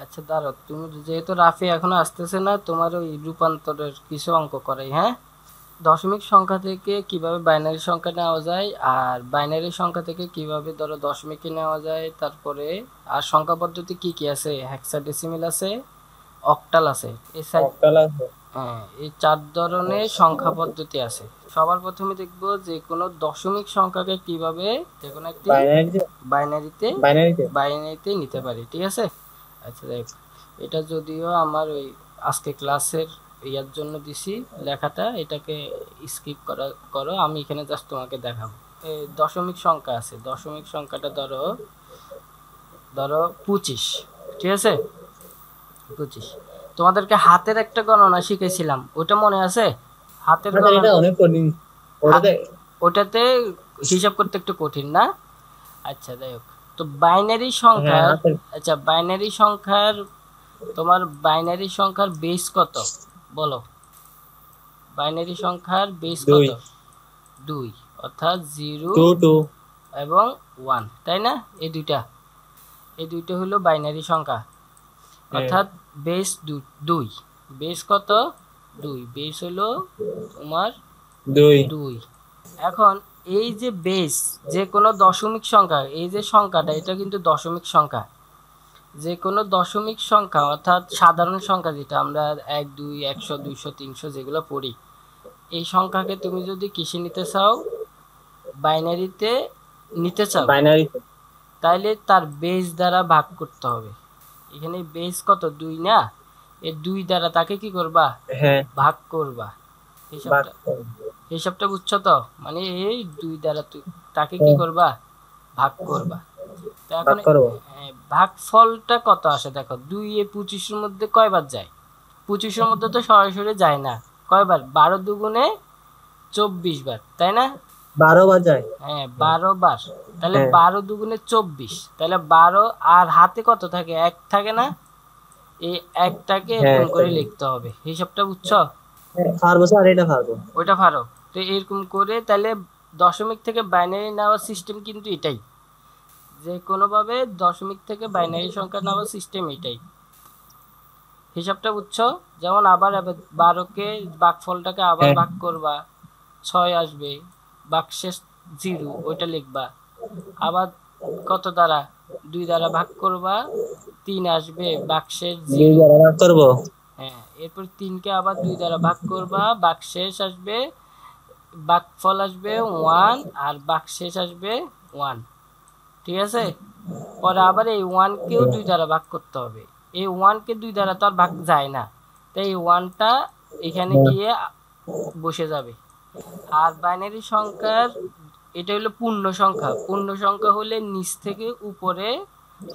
আচ্ছা দাঁড়াও, তুমি যেহেতু রাফি এখনো আসতেছে না, তোমার ওই রূপান্তরের কিছু অঙ্ক করাই, হ্যাঁ? দশমিক সংখ্যা থেকে কিভাবে বাইনারি সংখ্যা নেওয়া যায়, আর বাইনারি সংখ্যা থেকে কিভাবে ধরো দশমিকে নেওয়া যায়, তারপরে আর সংখ্যা পদ্ধতি কি কি আছে, হেক্সাডেসিমেল আছে, অক্টাল আছে, এই সাইড। অক্টাল আছে। হ্যাঁ, এই চার ধরনের সংখ্যা পদ্ধতি আছে। সবার প্রথমে দেখব যে কোনো দশমিক সংখ্যাকে কিভাবে যে কোনো একটি বাইনারিতে। বাইনারিতে বাইনারিতে। বাইনারিতে নিতে পারি, ঠিক আছে? আচ্ছা দেখ, এটা যদিও আমার ওই আজকে ক্লাসের ইয়ার জন্য দিছি লেখাটা, এটাকে স্কিপ করো, আমি এখানে জাস্ট তোমাকে দেখাবো। এই দশমিক সংখ্যা আছে, দশমিক সংখ্যাটা ধরো ধরো 25, ঠিক আছে? 25। তোমাদেরকে হাতের একটা গণনা শিখেছিলাম, ওটা মনে আছে? হাতের আমাদের গণনা। এটা অনেক কঠিন। ওটাতে। ওটাতে হিসাব করতে একটু কঠিন না? আচ্ছা যাই হোক, তো বাইনারি হ্যাঁ সংখ্যার, হাতে। আচ্ছা বাইনারি সংখ্যার, তোমার বাইনারি সংখ্যার বেস কত বলো? বাইনারি সংখ্যার বেস কত? দুই। 2, অর্থাৎ 0 টু টু। এবং 1, তাই না? এই দুইটা হলো বাইনারি সংখ্যা, হ্যাঁ। অর্থাৎ বেস 2। বেস কত? 2, বেস হলো তোমার দুই। 2। এখন এই যে বেস, যে কোনো দশমিক সংখ্যা, এই যে সংখ্যাটা এটা কিন্তু দশমিক সংখ্যা। যে কোনো দশমিক সংখ্যা অর্থাৎ সাধারণ সংখ্যা, যেটা আমরা 1 2 100 200 300 যেগুলো পড়ি, এই সংখ্যাকে তুমি যদি কিসে নিতে চাও, বাইনারিতে নিতে চাও, বাইনারিতে। তাইলে তার বেস দ্বারা ভাগ করতে হবে। এখানে বেস কত? 2 না? এই 2 দ্বারা তাকে কি করবা? হ্যাঁ। ভাগ করবা। বাদ হিসাবটা করো। হিসাবটা বুঝছো তো? মানে এই 2 দ্বারা তাকে কি হ্যাঁ, করবা? ভাগ করবা। তো এখন বাদ করবো। ভাগফলটা কত আসে দেখো, 2 এ 25 এর মধ্যে কয়বার যায়? 25 এর মধ্যে তো সরাসরি যায় না। কয়বার? 12 দুগুণে 24 বার, তাই না? 12 বার যায়। হ্যাঁ, 12 বার। তাহলে হ্যাঁ। 12 দুগুণে 24, তাহলে 12, আর হাতে কত থাকে? 1 থাকে না? এই একটাকে হ্যাঁ এরকম করে লিখতে হবে। হিসাবটা বুঝছো? হ্যাঁ, পারবো স্যার, এটা পারবো। ওইটা পারো? তো এরকম করে তাহলে দশমিক থেকে বাইনারি নেওয়ার সিস্টেম কিন্তু এটাই। যে কোনোভাবে দশমিক থেকে বাইনারি সংখ্যা নেওয়ার সিস্টেম এটাই। হিসাবটা বুঝছো? যেমন আবার 12কে ভাগফলটাকে আবার হ্যাঁ। ভাগ করবা, 6 আসবে, ভাগশেষ 0, ওইটা লিখবা। আবার কত দ্বারা? 2 দ্বারা ভাগ করবা, 3 আসবে, ভাগশেষ দুই 0। বার ভাগ করবো। হ্যাঁ, এরপর 3কে আবার 2 দ্বারা ভাগ করবা, ভাগশেষ আসবে, ভাগফল আসবে 1, আর ভাগশেষ আসবে 1, ঠিক আছে? পরে আবার এই 1কেও 2 দ্বারা ভাগ করতে হবে। এই 1কে 2 দ্বারা তো আর ভাগ যায় না, তাই এই 1টা এখানে হ্যাঁ। গিয়ে বসে যাবে। আর বাইনারি সংখ্যার এটা হলো পূর্ণ সংখ্যা। পূর্ণ সংখ্যা হলে নিচ থেকে উপরে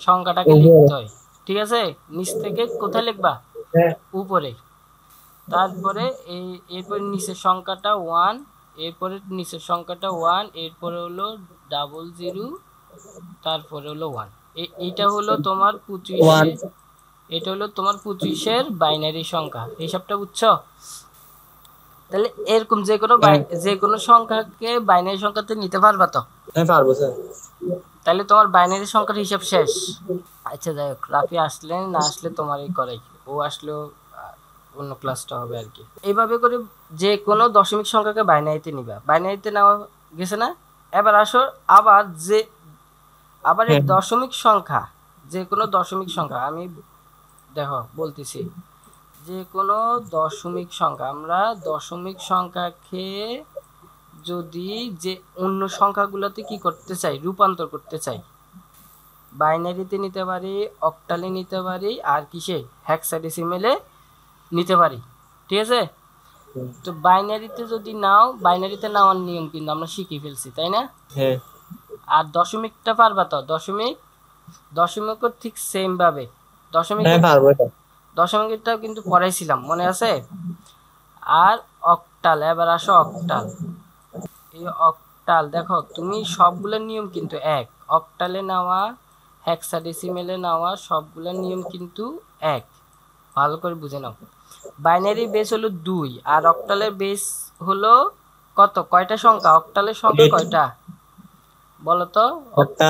সংখ্যাটাকে উপরে। লিখতে হয়, ঠিক আছে? নিচ থেকে কোথায় লিখবা? হ্যাঁ। উপরে। তারপরে এরপরে নিচের সংখ্যাটা 1, এরপরে নিচের সংখ্যাটা 1, এরপরে হলো 00, তারপরে হলো 1। এইটা হলো তোমার ওয়ান। 25, এটা হলো তোমার 25-এর বাইনারি সংখ্যা। হিসাবটা বুঝছো? তাহলে এরকম হ্যাঁ। যে কোনো সংখ্যাকে বাইনারি সংখ্যাতে নিতে পারবা তো? হ্যাঁ পারবো স্যার। তাহলে তোমার বাইনারি সংখ্যার হিসাব শেষ। আচ্ছা যাই হোক, রাফি আসলে না আসলে তোমারই করাই, ও আসলেও অন্য ক্লাসটা হবে আর কি। এইভাবে করে যে কোনো দশমিক সংখ্যাকে বাইনারিতে নিবা, বাইনারিতে নেওয়া গেছে না? এবার আসো, আবার যে আবার এই হ্যাঁ। দশমিক সংখ্যা, যে কোনো দশমিক সংখ্যা আমি দেখো বলতেছি, যে কোনো দশমিক সংখ্যা, আমরা দশমিক সংখ্যাকে যদি যে অন্য সংখ্যাগুলোতে কি করতে চাই, রূপান্তর করতে চাই, বাইনারিতে নিতে পারি, অক্টালে নিতে পারি, আর কিসে, হেক্সাডেসিমেলে নিতে পারি, ঠিক আছে? তো বাইনারিতে যদি নাও, বাইনারিতে নেওয়ার নিয়ম কিন্তু আমরা শিখে ফেলছি, তাই না? হ্যাঁ। আর দশমিকটা পারবা তো? দশমিকও ঠিক সেম ভাবে, হ্যাঁ দশমিকের পারবো এটা। দশমিকটাও কিন্তু পড়াইছিলাম, মনে আছে? আর অক্টাল, এবার আসো অক্টাল। এই অক্টাল দেখো, তুমি সবগুলোর নিয়ম কিন্তু এক। অক্টালে নেওয়া, হেক্সাডেসিমেলে নেওয়া সবগুলোর নিয়ম কিন্তু এক। ভালো করে বুঝে নাও। বাইনারি বেস হলো 2, আর অক্টালের বেস হলো কত? কয়টা সংখ্যা? অক্টালের সংখ্যা এইট। কয়টা বলো তো? আটটা।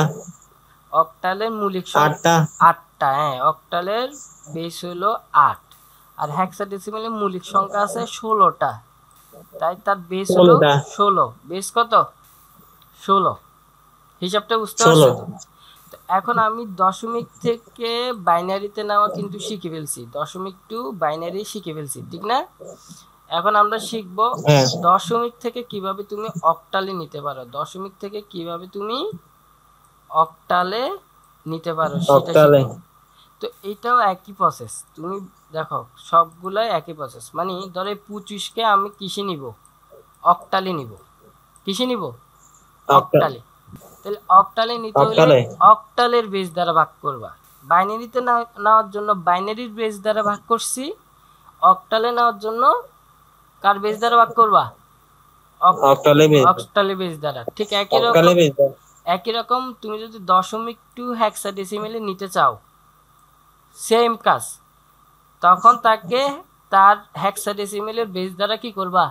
অক্টালের মৌলিক সংখ্যা আটটা। 8টা, হ্যাঁ অক্টালের বেস হলো 8, আর হেক্সাডেসিমালে মৌলিক সংখ্যা আছে 16টা, তাই তার বেস হলো 16টা। 16। বেস কত? 16। হিসাবটা বুঝতে 16। পারছো তো? তো এখন আমি দশমিক থেকে বাইনারিতে নেওয়া কিন্তু শিখে ফেলছি, দশমিক টু বাইনারি শিখে ফেলছি, ঠিক না? এখন আমরা শিখব হ্যাঁ দশমিক থেকে কিভাবে তুমি অক্টালে নিতে পারো, দশমিক থেকে কিভাবে তুমি অক্টালে নিতে পারো সেটা অক্টালে। শিখব। তো এটাও একই প্রসেস, তুমি দেখো সবগুলাই একই প্রসেস। মানে ধরো 25কে আমি কিসে নিব? অক্টালে নিব। কিসে নিব? অক্টালে। তাহলে অক্টালে নিতে হলে অক্টালে। অক্টালের বেস দ্বারা ভাগ করবা। বাইনারিতে নেওয়ার জন্য বাইনারির বেস দ্বারা ভাগ করছি, অক্টালে নেওয়ার জন্য কার বেস দ্বারা ভাগ করবা? অক্টালে বেস। অক্টালে বেস দ্বারা। ঠিক অক্টালে বেস। একই রকম তুমি যদি দশমিক টু হেক্সাডেসিমেলে নিতে চাও, সেম কাজ, তখন তাকে তার হেক্সাডেসিমেলের বেস দ্বারা কি করবা?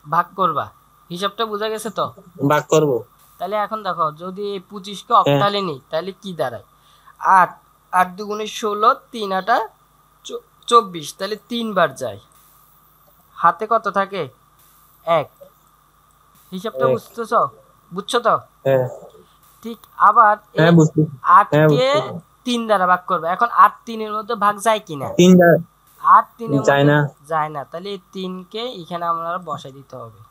ভাগ করবা। হিসাবটা বোঝা গেছে তো? ভাগ করব। তাহলে এখন দেখো যদি 25কে অক্টালে নিই তাহলে কি দাঁড়ায়? 8, 8 দুগুণে 16, 3 আটা 24, তাহলে 3 বার যায়। হাতে কত থাকে? 1। হিসাবটা বুঝতেছো? বুঝছো তো? হ্যাঁ ঠিক আবার এই হ্যাঁ বুঝছি। 8কে 3 দ্বারা ভাগ করবে। এখন 8 3 এর মধ্যে ভাগ যায় কিনা? 3 8 3 এর যায় মধ্যে না। যায় না, তাহলে এই 3কে এখানে আমরা বসাই দিতে হবে।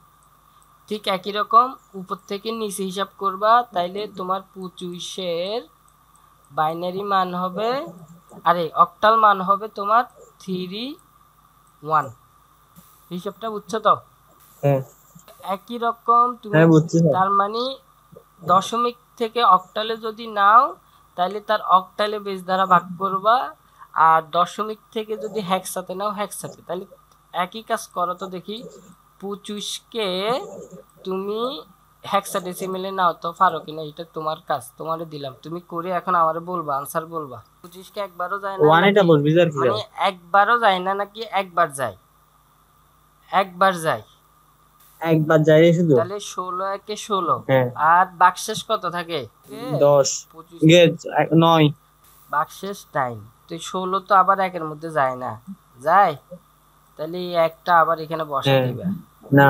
ঠিক একই রকম উপর থেকে নিচে হিসাব করবা, তাইলে তোমার 25-এর বাইনারি মান হবে, আরে অক্টাল মান হবে তোমার 3 1। হিসাবটা বুঝছো তো? হ্যাঁ একই রকম তুমি হ্যাঁ বুঝছি স্যার। তার মানে দশমিক থেকে অক্টালে যদি নাও তাহলে তার অক্টালে বেস দ্বারা ভাগ করবা, আর দশমিক থেকে যদি হেক্সাতে নাও হেক্সাতে। তাহলে একই কাজ করো তো দেখি। 25কে তুমি হেক্সাডেসিমেলে নাও তো পারো কিনা, এটা তোমার কাজ, তোমারে দিলাম, তুমি করে এখন আমারে বলবা, আনসার বলবা। 25কে একবারও যায় না ওয়ান এটা নাকি, বলবি স্যার কি মানে একবারও যায় না নাকি একবার যায়? একবার যায়। একবার যায় শুধু। তাহলে 16 একে 16, হ্যাঁ আর বাকশেষ কত থাকে? 10 25, 9। বাকশেষ 9। তো 16 তো আবার একের মধ্যে যায় না, যায়? তাহলে এই একটা আবার এখানে বসাই হ্যাঁ দিবা। না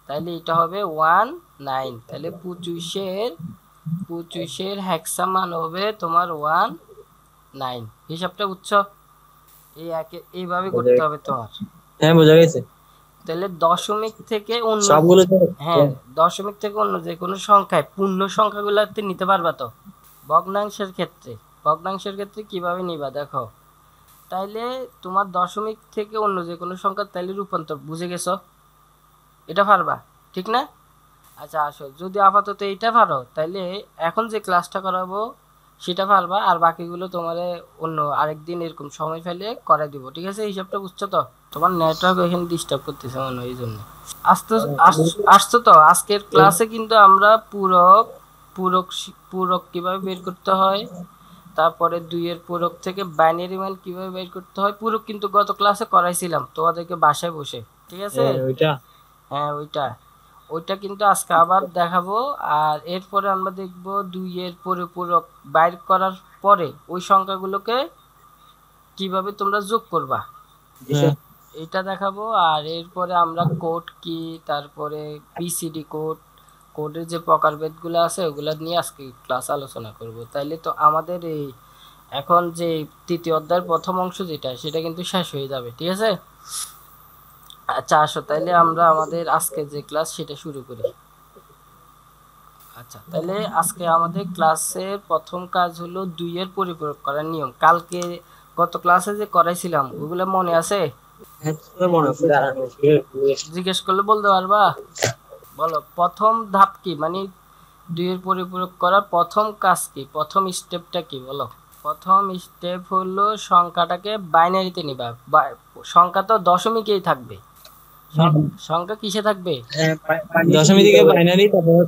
তাহলে এটা হবে 1 9। তাহলে 25-এর হেক্সা মান হবে তোমার 1 9। হিসাবটা বুঝছো? এইভাবে করতে হবে তোমার। হ্যাঁ বোঝা গেছে। তাহলে দশমিক থেকে অন্য, সবগুলো তো হ্যাঁ দশমিক থেকে অন্য যে কোনো সংখ্যায় পূর্ণ সংখ্যাগুলোতে নিতে পারবা তো? ভগ্নাংশের ক্ষেত্রে, ভগ্নাংশের ক্ষেত্রে কিভাবে নিবা দেখো। তাইলে তোমার দশমিক থেকে অন্য যে কোনো সংখ্যা তাইলে রূপান্তর বুঝে গেছো? এটা পারবা, ঠিক না? আচ্ছা আসো, যদি আপাতত এইটা পারো তাইলে এখন যে ক্লাসটা করাবো সেটা পারবা, আর বাকিগুলো তোমারে অন্য আরেকদিন এরকম সময় ফেলে করাই দিব, ঠিক আছে? হিসাবটা বুঝছো তো? তোমার নেটওয়ার্ক এখানে ডিস্টার্ব করতেছে মনে হয়, এই জন্য আসছো তো? আজকের ক্লাসে কিন্তু আমরা পূরক, পূরক কিভাবে বের করতে হয়, তারপরে 2-এর পূরক থেকে বাইনারি মান কিভাবে বের করতে হয়, পূরক কিন্তু গত ক্লাসে করাইছিলাম তোমাদেরকে বাসায় বসে, ঠিক আছে? ওইটা। হ্যাঁ ওইটা কিন্তু আজকে আবার দেখাবো। আর এরপরে আমরা দেখব 2-এর পরিপূরক বাইর করার পরে ওই সংখ্যাগুলোকে কিভাবে তোমরা যোগ করবা, হ্যাঁ এটা দেখাবো। আর এরপরে আমরা কোড কি, তারপরে বিসিডি কোড, কোডের যে প্রকারভেদগুলো আছে ওগুলো নিয়ে আজকে ক্লাস আলোচনা করব। তাইলে তো আমাদের এই এখন যে তৃতীয় অধ্যায়ের প্রথম অংশ যেটা সেটা কিন্তু শেষ হয়ে যাবে, ঠিক আছে? আচ্ছা আসো তাইলে আমরা আমাদের আজকে যে ক্লাস সেটা শুরু করি। আচ্ছা তাহলে আজকে আমাদের ক্লাসের প্রথম কাজ হলো 2-এর পরিপূরক করার নিয়ম। কালকে গত ক্লাসে যে করাইছিলাম ওগুলো মনে আছে? মনে আছে। জিজ্ঞেস করলে বলতে পারবা? বলো প্রথম ধাপ কি, মানে 2-এর পরিপূরক করার প্রথম কাজ কি, প্রথম স্টেপটা কি বলো? প্রথম স্টেপ হলো সংখ্যাটাকে বাইনারিতে নিবা। সংখ্যা তো দশমিকেই থাকবে, সংখ্যা কিসে থাকবে? দশমিক থেকে বাইনারি। তারপর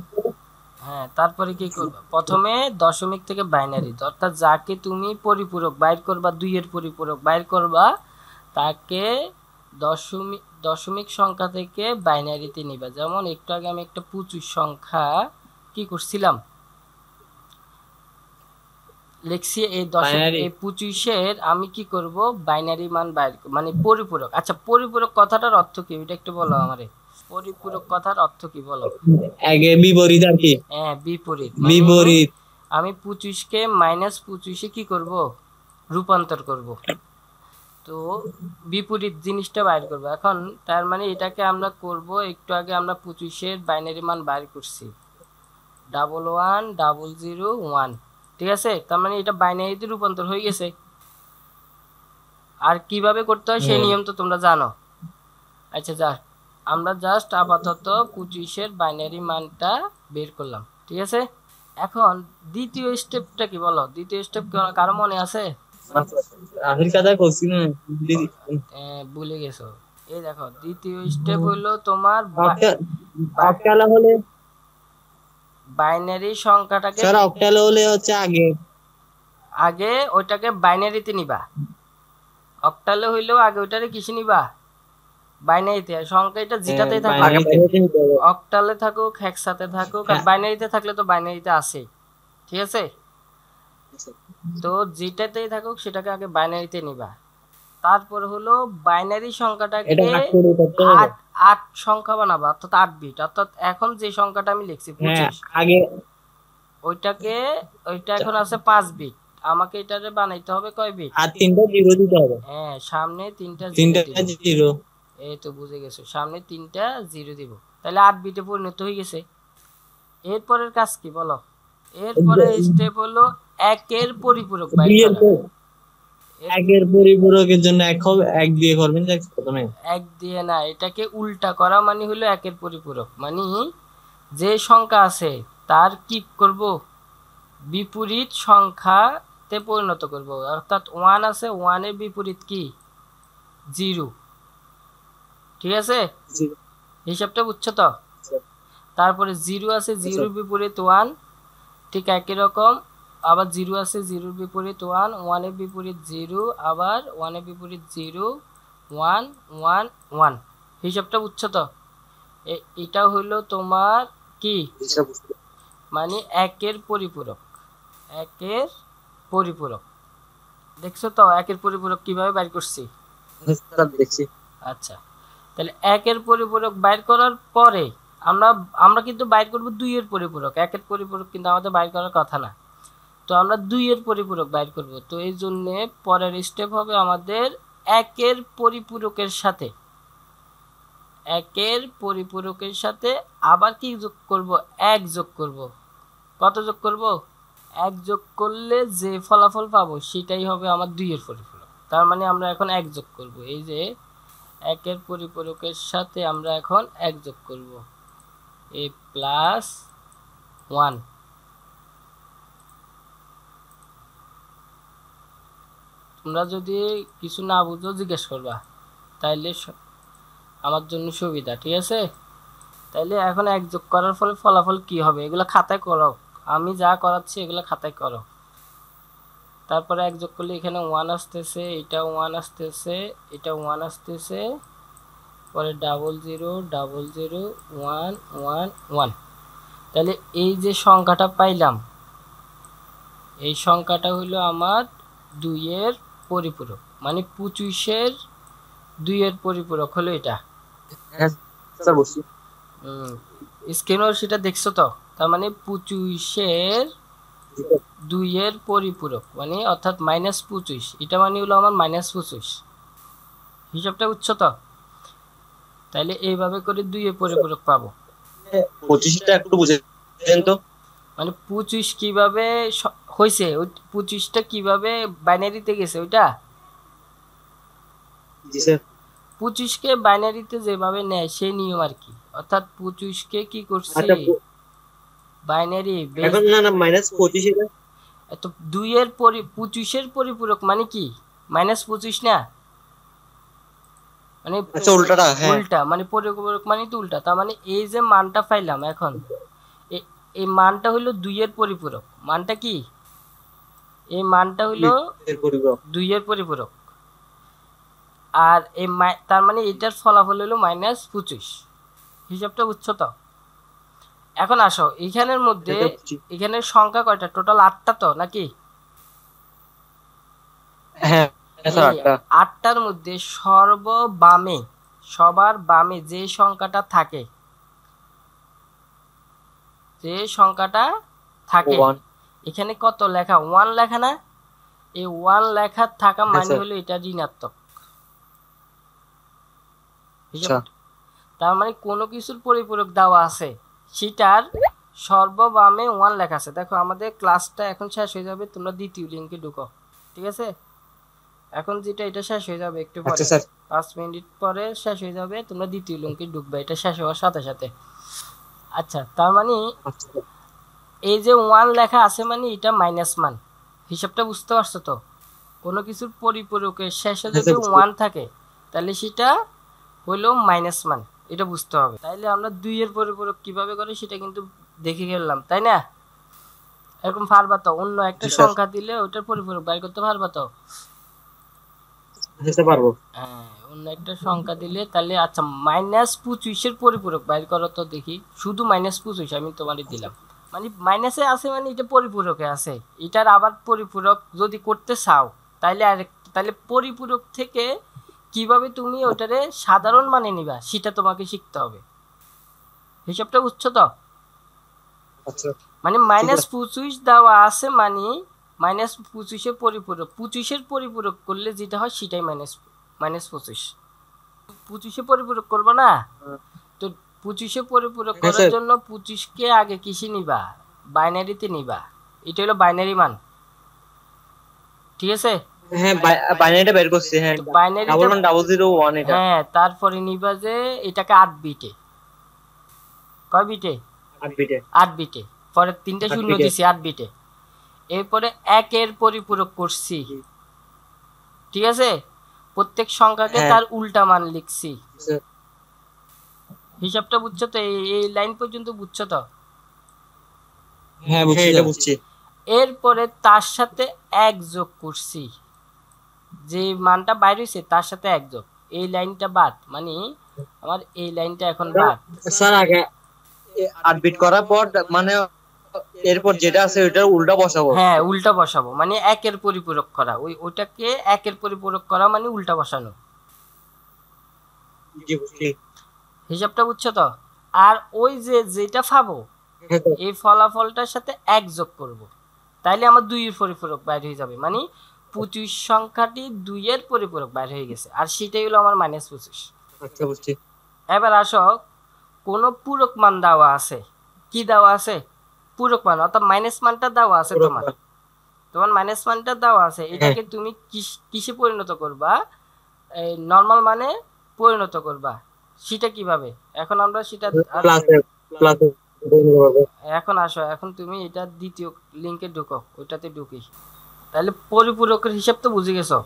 হ্যাঁ তারপরে কি করবা? প্রথমে দশমিক থেকে বাইনারি, অর্থাৎ যাকে তুমি পরিপূরক বাইর করবা, 2-এর পরিপূরক বাইর করবা, তাকে দশমিক দশমিক সংখ্যা থেকে বাইনারিতে নিবা। যেমন একটু আগে আমি একটা 25 সংখ্যা কি করছিলাম, লিখছি এই 10 Binary? এই 25-এর আমি কি করব বাইনারি মান বাইর মানে পরিপূরক। আচ্ছা পরিপূরক কথাটার অর্থ কি এটা একটু বলো আমারে, পরিপূরক কথার অর্থ কি বলো? আগে বিপরীত আর কি, হ্যাঁ বিপরীত, মানে বিপরীত। আমি 25-কে -25-এ কি করব রূপান্তর করব, তো বিপরীত জিনিসটা বাইর করব। এখন তার মানে এটাকে আমরা করব, একটু আগে আমরা 25-এর বাইনারি মান বাইর করছি 1110001, ঠিক আছে? তার মানে এটা বাইনারিতে রূপান্তর হয়ে গেছে। আর কিভাবে করতে হয় সেই নিয়ম তো তোমরা জানো। আচ্ছা যা আমরা জাস্ট আপাতত 25-এর বাইনারি মানটা বের করলাম, ঠিক আছে? এখন দ্বিতীয় স্টেপটা কি বলো, দ্বিতীয় স্টেপ কারো মনে আছে? আখির কথা করছি না, ভুলে গেছো? এই দেখো দ্বিতীয় স্টেপ হলো তোমার অক্টাল হলে, বাইনারি সংখ্যাটাকে স্যার অক্টাল হলে হচ্ছে আগে আগে ওইটাকে বাইনারিতে নিবা, অক্টালে হইলেও আগে ওইটারে কিসে নিবা বাইনারিতে। সংখ্যা এটা যেটাতেই থাকুক, অক্টালে থাকুক হেক্সাতে থাকুক, আর বাইনারিতে থাকলে তো বাইনারিতে আছে, ঠিক আছে? তো যেটাতেই থাকুক সেটাকে আগে বাইনারিতে নিবা। তারপর হলো বাইনারি সংখ্যাটাকে আট আট সংখ্যা বানাবা, অর্থাৎ 8 বিট। অর্থাৎ এখন যে সংখ্যাটা আমি লিখছি 25, আগে ওইটাকে ওইটা এখন আছে 5 বিট, আমাকে এটারে বানাইতে হবে কয় বিট? আর 3টা জিরো দিতে হবে। হ্যাঁ সামনে 3টা জিরো। এই তো বুঝে গেছো, সামনে 3টা জিরো দিব, তাহলে 8 বিটে পরিণত হয়ে গেছে। এরপরের কাজ কি বলো? এরপরে স্টেপ হলো একের পরিপূরক বাইর করা। একের পরিপূরকের জন্য এক দিয়ে করবেন প্রথমে, এক দিয়ে না, এটাকে উল্টা করা মানে হলো একের পরিপূরক, মানে যে সংখ্যা আছে তার কি করব বিপরীত সংখ্যাতে পরিণত করব। অর্থাৎ 1 আছে, 1 এর বিপরীত কি 0, ঠিক আছে? হিসাবটা বুঝছো তো? তারপরে 0 আছে, 0 বিপরীত 1, ঠিক একই রকম আবার 0 আছে, 0 বিপরীত 1, 1 এর বিপরীত 0, আবার 1 এর বিপরীত 0, 1 1 1। হিসাবটা বুঝছো তো? এটা হলো তোমার কি মানে একের পরিপূরক, একের পরিপূরক। দেখছো তো একের পরিপূরক কিভাবে বাইর করছি? দেখছি। আচ্ছা তাহলে একের পরিপূরক বাইর করার পরে আমরা আমরা কিন্তু বাইর করব 2 এর পরিপূরক, একের পরিপূরক কিন্তু আমাদের বাইর করার কথা না, তো আমরা 2 এর পরিপূরক বাইর করব। তো এই জন্য পরের স্টেপ হবে আমাদের একের পরিপূরকের সাথে, একের পরিপূরকের সাথে আবার কি যোগ করব? 1 যোগ করব। কত যোগ করব? 1 যোগ করলে যে ফলাফল পাবো সেটাই হবে আমার 2 এর পরিপূরক। তার মানে আমরা এখন 1 যোগ করব, এই যে একের পরিপূরকের সাথে আমরা এখন 1 যোগ করব, a প্লাস 1। তোমরা যদি কিছু না বুঝো জিজ্ঞেস করবা, তাইলে আমার জন্য সুবিধা, ঠিক আছে? তাইলে এখন 1 যোগ করার ফলে ফলাফল কি হবে এগুলো খাতায় করো, আমি যা করাচ্ছি এগুলো খাতায় করো। তারপরে 1 যোগ করলে এখানে 1 আসতেছে, এটা 1 আসতেছে, এটা 1 আসতেছে, পরে 00001111। তাহলে এই যে সংখ্যাটা পাইলাম এই সংখ্যাটা হলো আমার 2 এর পরিপূরক, মানে 25-এর 2 এর পরিপূরক হলো এটা। স্ক্রিনও সেটা দেখছো তো? তার মানে 25-এর 2 এর পরিপূরক মানে অর্থাৎ -25, এটা মানে হলো আমার -25। হিসাবটা বুঝছো তো? তাহলে এইভাবে করে 2 এর পরিপূরক পাবো। 25টা একটু বুঝেন তো, মানে 25 কিভাবে হয়েছে, ওই 25টা কিভাবে বাইনারিতে গেছে ওইটা? জি স্যার। 25-কে বাইনারিতে যেভাবে নেয় সেই নিয়ম আর কি। অর্থাৎ 25-কে কি করছি বাইনারি এখন না -25 এটা তো 2 এর 25-এর পরিপূরক মানে কি -25 না, মানে আচ্ছা উল্টাটা, হ্যাঁ উল্টা, মানে পরিপূরক মানে তো উল্টা। তার মানে এই যে মানটা পাইলাম এখন এই মানটা হলো 2 এর পরিপূরক, মানটা কি এই মানটা হলো 2 এর পরিপূরক, আর এই তার মানে এটার ফলাফল হলো -25। হিসাবটা বুঝছো তো? এখন আসো এখানের মধ্যে, এখানের সংখ্যা কয়টা টোটাল? 8টা তো নাকি? হ্যাঁ স্যার এই 8টা। 8টার মধ্যে সবার বামে যে সংখ্যাটা থাকে, যে সংখ্যাটা থাকে 1। এখানে কত লেখা, 1 লেখা না? এই 1 লেখা থাকা হ্যাঁ মানে স্যার। হলো এটা ঋণাত্মক হিসাব। আচ্ছা তার মানে কোনো কিছুর পরিপূরক দেওয়া আছে, সেটার সর্ববামে 1 লেখা আছে। দেখো আমাদের ক্লাসটা এখন শেষ হয়ে যাবে, তোমরা দ্বিতীয় লিঙ্কে ঢুকো, ঠিক আছে? এখন যেটা এটা শেষ হয়ে যাবে একটু আচ্ছা পরে, স্যার। 5 মিনিট পরে শেষ হয়ে যাবে, তোমরা দ্বিতীয় লিঙ্কে ঢুকবে এটা শেষ হওয়ার সাথে সাথে। আচ্ছা, তার মানে আচ্ছা স্যার। এই যে 1 লেখা আছে মানে এটা মাইনাস মান, হিসাবটা বুঝতে পারছো তো? কোনো কিছুর পরিপূরকের শেষে হ্যাঁ যদি স্যার বুঝছি। 1 থাকে তাহলে সেটা হইলো মাইনাস মান, এটা বুঝতে হবে। তাইলে আমরা 2 এর পরিপূরক কিভাবে করি সেটা কিন্তু দেখে গেলাম, তাই না? এরকম পারবা তো? অন্য একটা জি স্যার। সংখ্যা দিলে ওটার পরিপূরক বাইর করতে পারবা তো? হ্যাঁ স্যার পারবো। হ্যাঁ, অন্য একটা সংখ্যা দিলে তাহলে আচ্ছা -25 এর পরিপূরক বাইর করো তো দেখি। শুধু -25 আমি তোমারে দিলাম, মানে মাইনাসে আছে মানে এটা পরিপূরকে আছে। এটার আবার পরিপূরক যদি করতে চাও তাইলে তাহলে পরিপূরক থেকে কিভাবে তুমি ওটারে সাধারণ মানে নিবা সেটা তোমাকে শিখতে হবে। হিসাবটা বুঝছো তো? আচ্ছা মানে ঠিক আছে। -25 দেওয়া আছে মানে -25-এর পরিপূরক, 25-এর পরিপূরক করলে যেটা হয় সেটাই -25। 25-এ পরিপূরক করবো না তো, 25-এ পরিপূরক হ্যাঁ করার স্যার। জন্য 25-কে আগে কিসে নিবা? বাইনারিতে নিবা। এটা হলো বাইনারি মান, ঠিক আছে? হ্যাঁ বাইনারিটা বের করছি। হ্যাঁ তো বাইনারিটা 111001 এটা। হ্যাঁ, তারপরে নিবা যে এটাকে 8 বিটে, কয় বিটে? 8 বিটে। 8 বিটে, পরে 3টা 8 শূন্য বিটে। দিছি 8 বিটে। এরপরে 1-এর পরিপূরক করছি, ঠিক আছে? প্রত্যেক সংখ্যাকে হ্যাঁ তার উল্টা মান লিখছি। স্যার। হিসাবটা বুঝছো তো? এই লাইন পর্যন্ত বুঝছো তো? হ্যাঁ বুঝছি এটা বুঝছি। এরপরে তার সাথে 1 যোগ করছি, যে মানটা বাইর হইছে তার সাথে 1 যোগ। এই লাইনটা বাদ, মানে আমার এই লাইনটা এখন বাদ। স্যার আগে 8 বিট করার পর মানে এরপর যেটা আছে ওইটার উল্টা বসাবো। হ্যাঁ, উল্টা বসাবো মানে 1-এর পরিপূরক করা, ওইটাকে 1-এর পরিপূরক করা মানে উল্টা বসানো। জি বুঝছি। হিসাবটা বুঝছো তো? আর ওই যে যেটা পাবো হ্যাঁ স্যার। এই ফলাফলটার সাথে 1 যোগ করব, তাইলে আমার 2-এর পরিপূরক বাইর হয়ে যাবে, মানে 25 সংখ্যাটি 2-এর পরিপূরক বাইর হয়ে গেছে, আর সেটাই হলো আমার -25। আচ্ছা বুঝছি। এবার আসো, কোন পূরক মান দেওয়া আছে, কি দেওয়া আছে? পূরক মান, অর্থাৎ মাইনাস মানটা দেওয়া আছে তোমার, মাইনাস মানটা দেওয়া আছে, হ্যাঁ এটাকে তুমি কিসে পরিণত করবা? এই নরমাল মানে পরিণত করবা। সেটা কিভাবে? এখন আমরা সেটা প্লাসে প্লাসে এখন আসো, এখন তুমি এটা দ্বিতীয় লিংকে ঢুকো, ওইটাতে ঢুকি, তাহলে পরিপূরকের হিসাব তো বুঝে গেছো?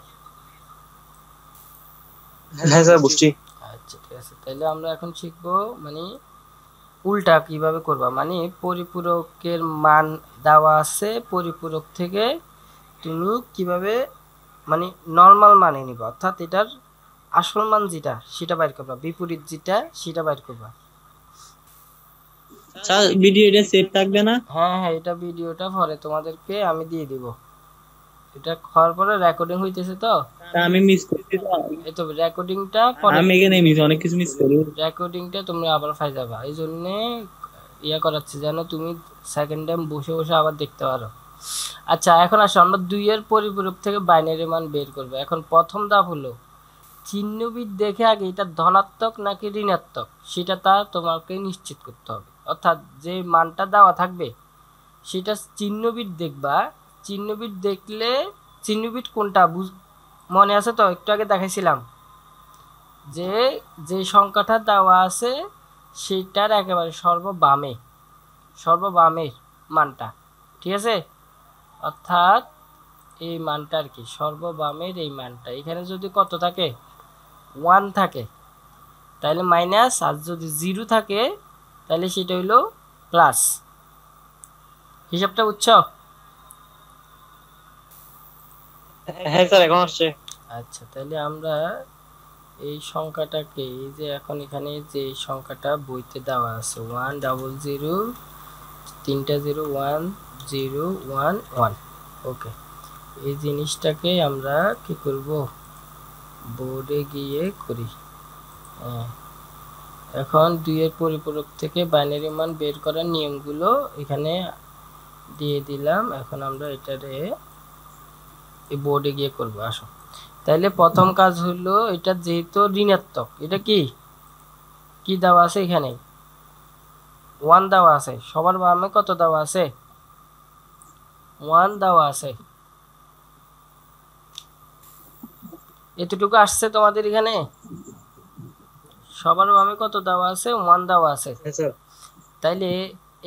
হ্যাঁ স্যার বুঝছি। আচ্ছা ঠিক আছে, তাহলে আমরা এখন শিখবো মানে উল্টা কিভাবে করবা, মানে পরিপূরকের মান দেওয়া আছে, পরিপূরক থেকে তুমি কিভাবে মানে নরমাল মানে নিবা, অর্থাৎ এটার আসল মান যেটা সেটা বাইর করবা, বিপরীত যেটা সেটা বাইর করবা। স্যার ভিডিও এটা সেভ থাকবে না? হ্যাঁ হ্যাঁ, এটা ভিডিওটা পরে তোমাদেরকে আমি দিয়ে দিব, এটা হওয়ার পরে রেকর্ডিং হইতেছে তো, আমি মিস করছি তো। এই তো রেকর্ডিংটা পরে, আমি এখানে মিস অনেক কিছু মিস করি। রেকর্ডিংটা তুমি আবার পাই যাবা, এই জন্যে ইয়া করাচ্ছি যেন তুমি সেকেন্ড টাইম বসে বসে আবার দেখতে পারো। আচ্ছা, এখন আসো আমরা 2-এর পরিপূরক থেকে বাইনারি মান বের করবো। এখন প্রথম ধাপ হলো চিহ্নবিদ দেখে আগে এটা ধনাত্মক নাকি ঋণাত্মক সেটা তোমাকে নিশ্চিত করতে হবে, অর্থাৎ যে মানটা দেওয়া থাকবে সেটা চিহ্নবিদ দেখবা। চিহ্নবিদ দেখলে, চিহ্নবিদ কোনটা মনে আছে তো? একটু আগে দেখাইছিলাম যে যে সংখ্যাটা দেওয়া আছে সেটার একেবারে সর্ববামের মানটা, ঠিক আছে? অর্থাৎ এই মানটা আর কি সর্ববামের এই মানটা, এখানে যদি কত থাকে? 1 থাকে তাহলে মাইনাস, আর যদি 0 থাকে তাহলে সেটা হইলো প্লাস। হিসাবটা বুঝছো? হ্যাঁ স্যার এখন আসছে। আচ্ছা, তাহলে আমরা এই সংখ্যাটাকে, এই যে এখন এখানে যে সংখ্যাটা বইতে দেওয়া আছে 100 3টা 0 1 0 1 1, ওকে, এই জিনিসটাকে আমরা কি করব, বোর্ডে গিয়ে করি। এখন 2 এর পরিপূরক থেকে বাইনারি মান বের করার নিয়মগুলো এখানে দিয়ে দিলাম। এখন আমরা এটারে এই বোর্ডে গিয়ে করব। আসো, তাইলে প্রথম কাজ হলো, এটা যেহেতু ঋণাত্মক, এটা কি দেওয়া আছে, এখানে 1 দেওয়া আছে। সবার বামে কত দেওয়া আছে? 1 দেওয়া আছে। এতটুকু আসছে তোমাদের এখানে? সবার বামে কত দেওয়া আছে? 1 দেওয়া আছে। তাইলে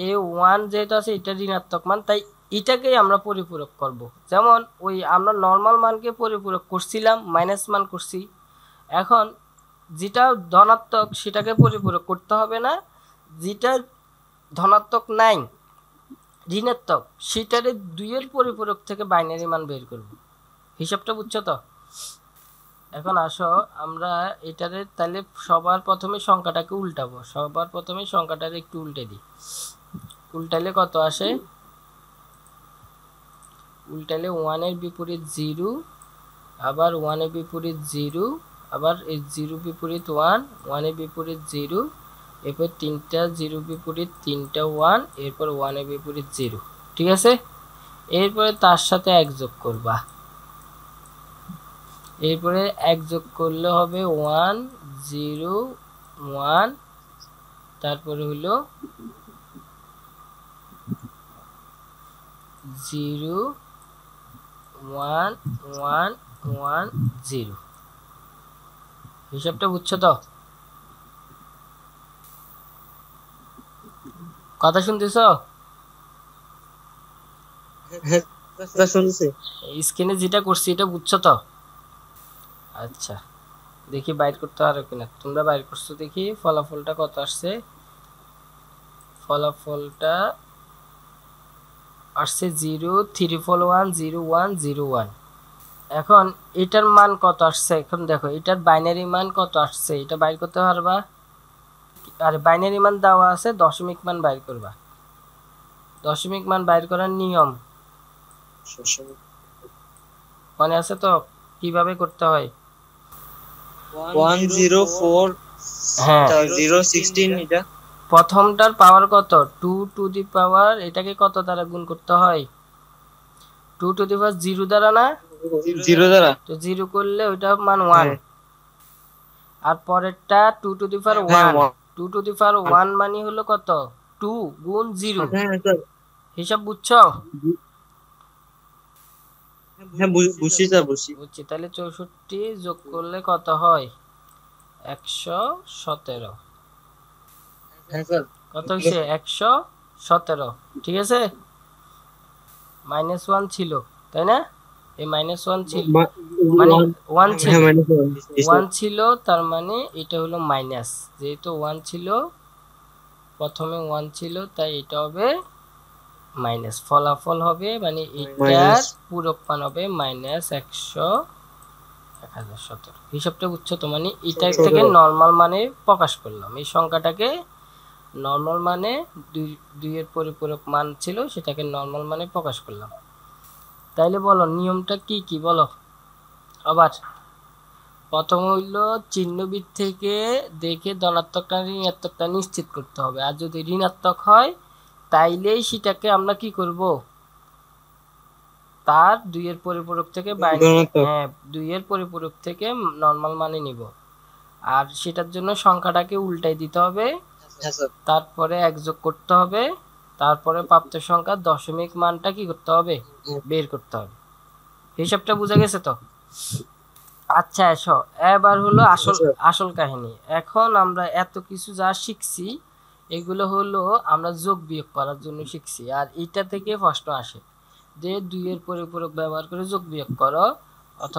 এই 1 যেহেতু আছে, এটা ঋণাত্মক মান, তাই এটাকেই আমরা পরিপূরক করব। যেমন ওই আমরা নর্মাল মানকে পরিপূরক করছিলাম, মাইনাস মান করছি। এখন যেটা ধনাত্মক সেটাকে পরিপূরক করতে হবে না, যেটা ধনাত্মক নাই, ঋণাত্মক, সেটারে 2 এর পরিপূরক থেকে বাইনারি মান বের করব। হিসাবটা বুঝছো তো? এখন আসো আমরা এটারে তাহলে সবার প্রথমে সংখ্যাটাকে উল্টাবো। সবার প্রথমে সংখ্যাটারে একটু উল্টে দিই। উল্টালে কত আসে? উল্টালে 1 এর বিপরীত 0, আবার 1 এর বিপরীত 0, আবার এই 0 বিপরীত 1, 1 এর বিপরীত 0, এরপর 3টা 0 বিপরীত 3টা 1, এরপর 1 এর বিপরীত 0। ঠিক আছে? এরপরে তার সাথে 1 যোগ করবা। এরপরে 1 যোগ করলে হবে 1 0 1, তারপরে হলো 0 1 1 1 0। হিসাবটা বুঝছো তো? কথা শুনতেছ? স্ক্রিনে যেটা করছি এটা বুঝছো তো? আচ্ছা, দেখি বাইর করতে পারো কিনা। তোমরা বাইর করছো, দেখি ফলাফলটা কত আসছে। ফলাফলটা আসছে 0 3 4 1 0 1 0 1। এখন এটার মান কত আসছে? এখন দেখো এটার বাইনারি মান কত আসছে, এটা বাইর করতে পারবা? আরে বাইনারি মান দেওয়া আছে, দশমিক মান বাইর করবা। দশমিক মান বাইর করার নিয়ম মনে আছে তো? কিভাবে করতে হয়? 104 হ্যাঁ, 016 এটা প্রথমটার পাওয়ার কত? 2 টু দি পাওয়ার, এটাকে কত দ্বারা গুণ করতে হয়? 2 টু দি পাওয়ার 0 দ্বারা না? 0 দ্বারা, তো 0 করলে ওইটা মান 1। আর পরেরটা 2 to the power 1, 2 to the পাওয়ার 1 মানে হলো কত? 2 গুণ 0। হিসাব বুঝছো? হ্যাঁ বুঝছি স্যার, বুঝছি। বুঝছি। তাহলে 64 যোগ করলে কত হয়? 117। হ্যাঁ স্যার, কত হয়েছে? 117। ঠিক আছে? -1 ছিল, তাই না? এই -1 ছিল, মানে 1 ছিল, 1 ছিল, তার মানে এটা হলো মাইনাস। যেহেতু 1 ছিল, প্রথমে 1 ছিল, তাই এটা হবে মাইনাস। ফলাফল হবে মানে এটার পূরক মান হবে -1017। হিসাবটা বুঝছো তো? মানে এটা থেকে নরমাল মানে প্রকাশ করলাম, এই সংখ্যাটাকে নরমাল মানে 2 এর পরিপূরক মান ছিল, সেটাকে নরমাল মানে প্রকাশ করলাম। তাইলে বলো নিয়মটা কি কি বলো। আবার প্রথম হইল চিহ্নবিদ থেকে দেখে ধনাত্মকটা ঋণাত্মকটা নিশ্চিত করতে হবে। আর যদি ঋণাত্মক হয় তাইলেই সেটাকে আমরা কি করব, তার 2 এর পরিপূরক থেকে হ্যাঁ 2 এর পরিপূরক থেকে নরমাল মানে নিব। আর সেটার জন্য সংখ্যাটাকে উল্টাই দিতে হবে, তারপরে 1 যোগ করতে হবে, তারপরে প্রাপ্ত সংখ্যার দশমিক মানটা কি করতে হবে, বের করতে হবে। হিসাবটা বোঝা গেছে তো? আচ্ছা এসো, এবার হলো আসল কাহিনী। এখন আমরা এত কিছু যা শিখছি এগুলো হলো আমরা যোগ বিয়োগ করার জন্য শিখছি। আর এটা থেকে প্রশ্ন আসে যে 2 এর পরিপূরক ব্যবহার করে যোগ বিয়োগ করো, অথবা